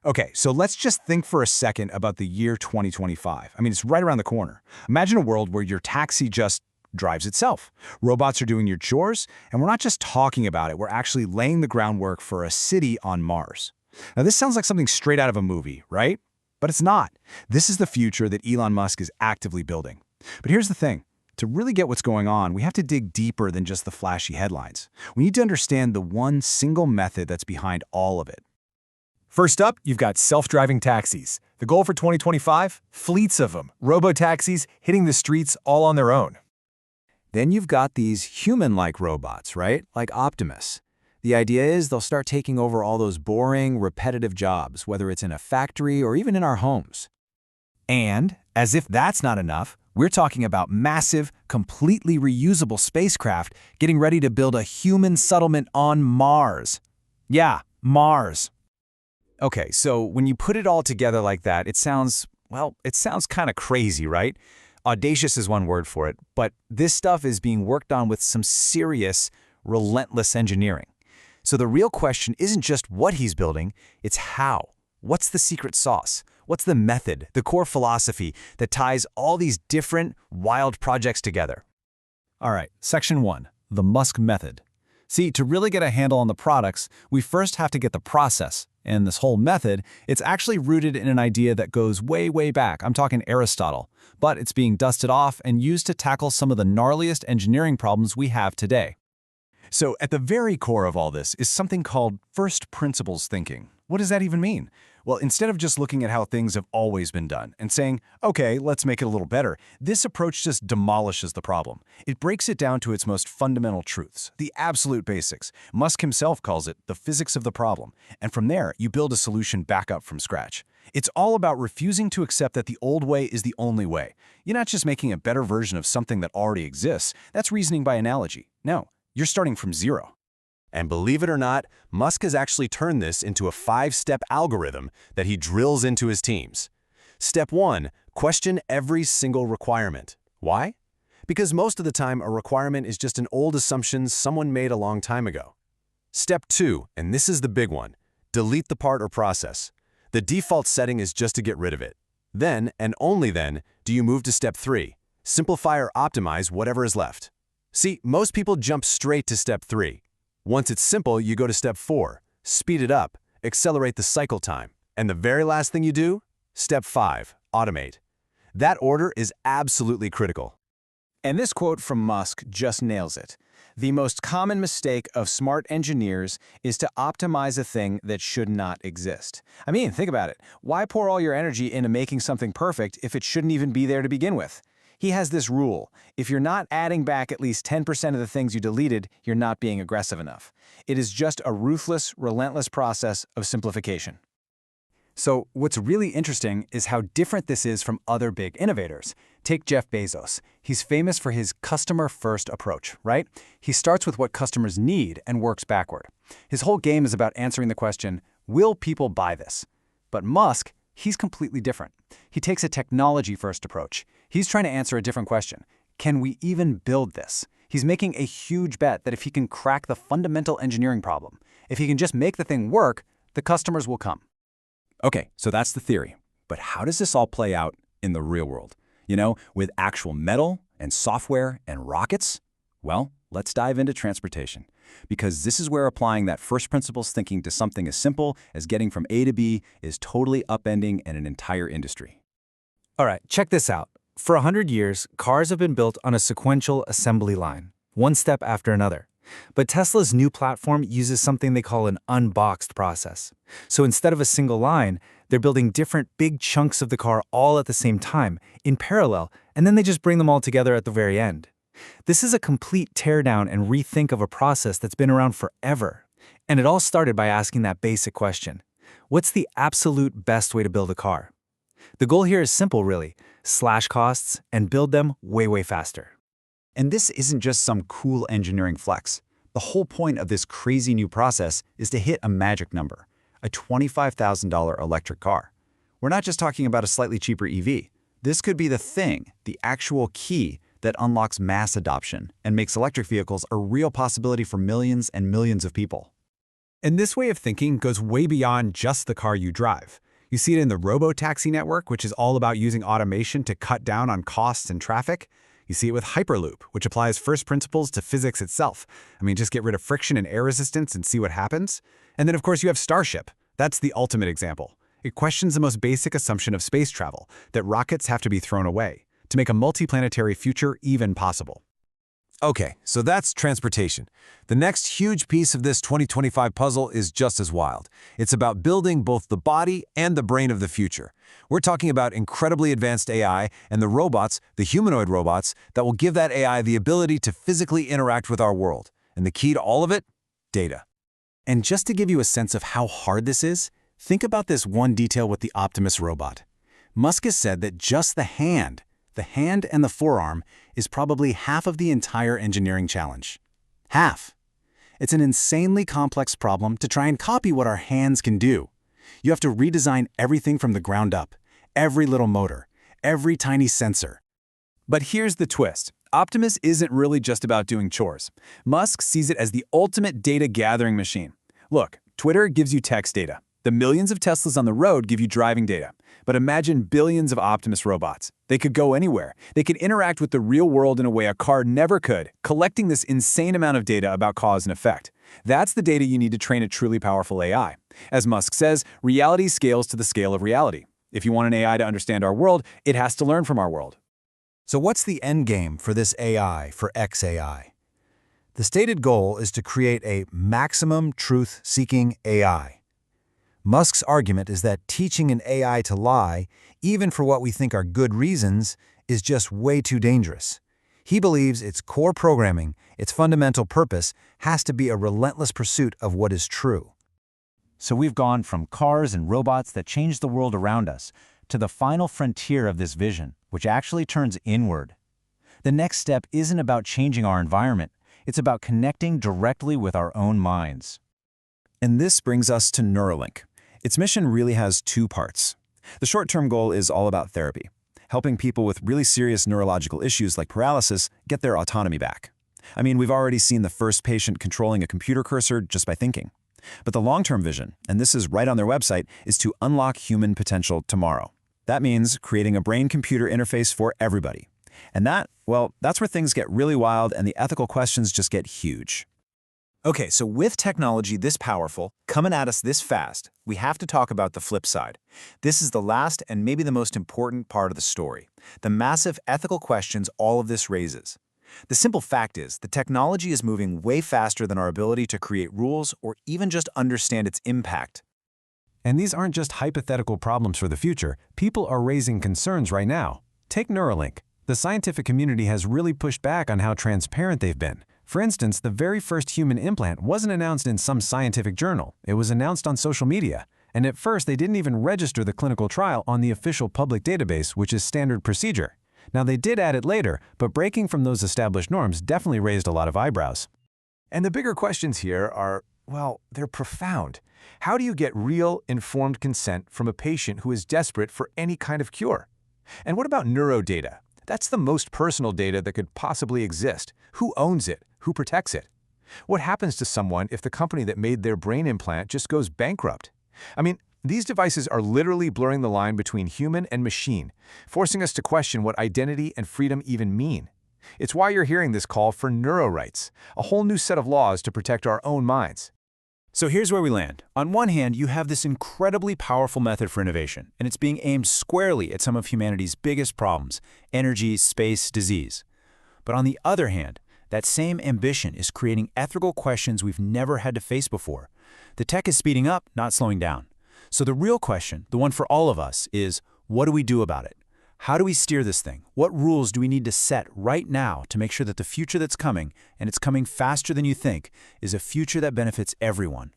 Okay, so let's just think for a second about the year 2025. I mean, it's right around the corner. Imagine a world where your taxi just drives itself. Robots are doing your chores, and we're not just talking about it, we're actually laying the groundwork for a city on Mars. Now, this sounds like something straight out of a movie, right? But it's not. This is the future that Elon Musk is actively building. But here's the thing. To really get what's going on, we have to dig deeper than just the flashy headlines. We need to understand the one single method that's behind all of it. First up, you've got self-driving taxis. The goal for 2025? Fleets of them. Robo-taxis hitting the streets all on their own. Then you've got these human-like robots, right? Like Optimus. The idea is they'll start taking over all those boring, repetitive jobs, whether it's in a factory or even in our homes. And, as if that's not enough, we're talking about massive, completely reusable spacecraft getting ready to build a human settlement on Mars. Yeah, Mars. Okay, so when you put it all together like that, it sounds kind of crazy, right? Audacious is one word for it, but this stuff is being worked on with some serious, relentless engineering. So the real question isn't just what he's building, it's how. What's the secret sauce? What's the method, the core philosophy that ties all these different, wild projects together? All right, Section 1, the Musk method. See, to really get a handle on the products, we first have to get the process. And this whole method, it's actually rooted in an idea that goes way, way back. I'm talking Aristotle. But it's being dusted off and used to tackle some of the gnarliest engineering problems we have today. So at the very core of all this is something called first principles thinking. What does that even mean? Well, instead of just looking at how things have always been done and saying, okay, let's make it a little better, this approach just demolishes the problem. It breaks it down to its most fundamental truths, the absolute basics. Musk himself calls it the physics of the problem. And from there, you build a solution back up from scratch. It's all about refusing to accept that the old way is the only way. You're not just making a better version of something that already exists. That's reasoning by analogy. No, you're starting from zero. And believe it or not, Musk has actually turned this into a 5-step algorithm that he drills into his teams. Step 1, question every single requirement. Why? Because most of the time, a requirement is just an old assumption someone made a long time ago. Step 2, and this is the big one, delete the part or process. The default setting is just to get rid of it. Then, and only then, do you move to Step 3, simplify or optimize whatever is left. See, most people jump straight to Step 3. Once it's simple, you go to Step 4, speed it up, accelerate the cycle time. And the very last thing you do? Step 5, automate. That order is absolutely critical. And this quote from Musk just nails it. The most common mistake of smart engineers is to optimize a thing that should not exist. I mean, think about it. Why pour all your energy into making something perfect if it shouldn't even be there to begin with? He has this rule. If you're not adding back at least 10% of the things you deleted, you're not being aggressive enough. It is just a ruthless, relentless process of simplification. So what's really interesting is how different this is from other big innovators. Take Jeff Bezos. He's famous for his customer-first approach, right? He starts with what customers need and works backward. His whole game is about answering the question, will people buy this? But Musk, he's completely different. He takes a technology-first approach. He's trying to answer a different question. Can we even build this? He's making a huge bet that if he can crack the fundamental engineering problem, if he can just make the thing work, the customers will come. Okay, so that's the theory. But how does this all play out in the real world? You know, with actual metal and software and rockets? Well, let's dive into transportation. Because this is where applying that first principles thinking to something as simple as getting from A to B is totally upending an entire industry. All right, check this out. For 100 years, cars have been built on a sequential assembly line, one step after another. But Tesla's new platform uses something they call an unboxed process. So instead of a single line, they're building different big chunks of the car all at the same time, in parallel, and then they just bring them all together at the very end. This is a complete teardown and rethink of a process that's been around forever. And it all started by asking that basic question. What's the absolute best way to build a car? The goal here is simple, really. Slash costs and build them way, way faster. And this isn't just some cool engineering flex. The whole point of this crazy new process is to hit a magic number, a $25,000 electric car. We're not just talking about a slightly cheaper EV. This could be the thing, the actual key that unlocks mass adoption and makes electric vehicles a real possibility for millions and millions of people. And this way of thinking goes way beyond just the car you drive. You see it in the robo-taxi network, which is all about using automation to cut down on costs and traffic. You see it with Hyperloop, which applies first principles to physics itself. I mean, just get rid of friction and air resistance and see what happens. And then, of course, you have Starship. That's the ultimate example. It questions the most basic assumption of space travel, that rockets have to be thrown away, to make a multiplanetary future even possible. Okay, so that's transportation. The next huge piece of this 2025 puzzle is just as wild. It's about building both the body and the brain of the future. We're talking about incredibly advanced AI and the robots, the humanoid robots, that will give that AI the ability to physically interact with our world. And the key to all of it? Data. And just to give you a sense of how hard this is, think about this one detail with the Optimus robot. Musk has said that just the hand and the forearm, is probably half of the entire engineering challenge. Half. It's an insanely complex problem to try and copy what our hands can do. You have to redesign everything from the ground up, every little motor, every tiny sensor. But here's the twist. Optimus isn't really just about doing chores. Musk sees it as the ultimate data-gathering machine. Look, Twitter gives you text data. The millions of Teslas on the road give you driving data. But imagine billions of Optimus robots. They could go anywhere. They could interact with the real world in a way a car never could, collecting this insane amount of data about cause and effect. That's the data you need to train a truly powerful AI. As Musk says, reality scales to the scale of reality. If you want an AI to understand our world, it has to learn from our world. So what's the end game for this AI, for XAI? The stated goal is to create a maximum truth-seeking AI. Musk's argument is that teaching an AI to lie, even for what we think are good reasons, is just way too dangerous. He believes its core programming, its fundamental purpose, has to be a relentless pursuit of what is true. So we've gone from cars and robots that change the world around us to the final frontier of this vision, which actually turns inward. The next step isn't about changing our environment, it's about connecting directly with our own minds. And this brings us to Neuralink. Its mission really has two parts. The short-term goal is all about therapy, helping people with really serious neurological issues like paralysis get their autonomy back. I mean, we've already seen the first patient controlling a computer cursor just by thinking. But the long-term vision, and this is right on their website, is to unlock human potential tomorrow. That means creating a brain-computer interface for everybody. And that's where things get really wild and the ethical questions just get huge. Okay, so with technology this powerful, coming at us this fast, we have to talk about the flip side. This is the last and maybe the most important part of the story, the massive ethical questions all of this raises. The simple fact is, the technology is moving way faster than our ability to create rules or even just understand its impact. And these aren't just hypothetical problems for the future. People are raising concerns right now. Take Neuralink. The scientific community has really pushed back on how transparent they've been. For instance, the very first human implant wasn't announced in some scientific journal. It was announced on social media. And at first, they didn't even register the clinical trial on the official public database, which is standard procedure. Now, they did add it later, but breaking from those established norms definitely raised a lot of eyebrows. And the bigger questions here are, well, they're profound. How do you get real, informed consent from a patient who is desperate for any kind of cure? And what about neurodata? That's the most personal data that could possibly exist. Who owns it? Who protects it? What happens to someone if the company that made their brain implant just goes bankrupt? I mean, these devices are literally blurring the line between human and machine, forcing us to question what identity and freedom even mean. It's why you're hearing this call for neurorights, a whole new set of laws to protect our own minds. So here's where we land. On one hand, you have this incredibly powerful method for innovation, and it's being aimed squarely at some of humanity's biggest problems: energy, space, disease. But on the other hand, that same ambition is creating ethical questions we've never had to face before. The tech is speeding up, not slowing down. So the real question, the one for all of us, is what do we do about it? How do we steer this thing? What rules do we need to set right now to make sure that the future that's coming, and it's coming faster than you think, is a future that benefits everyone?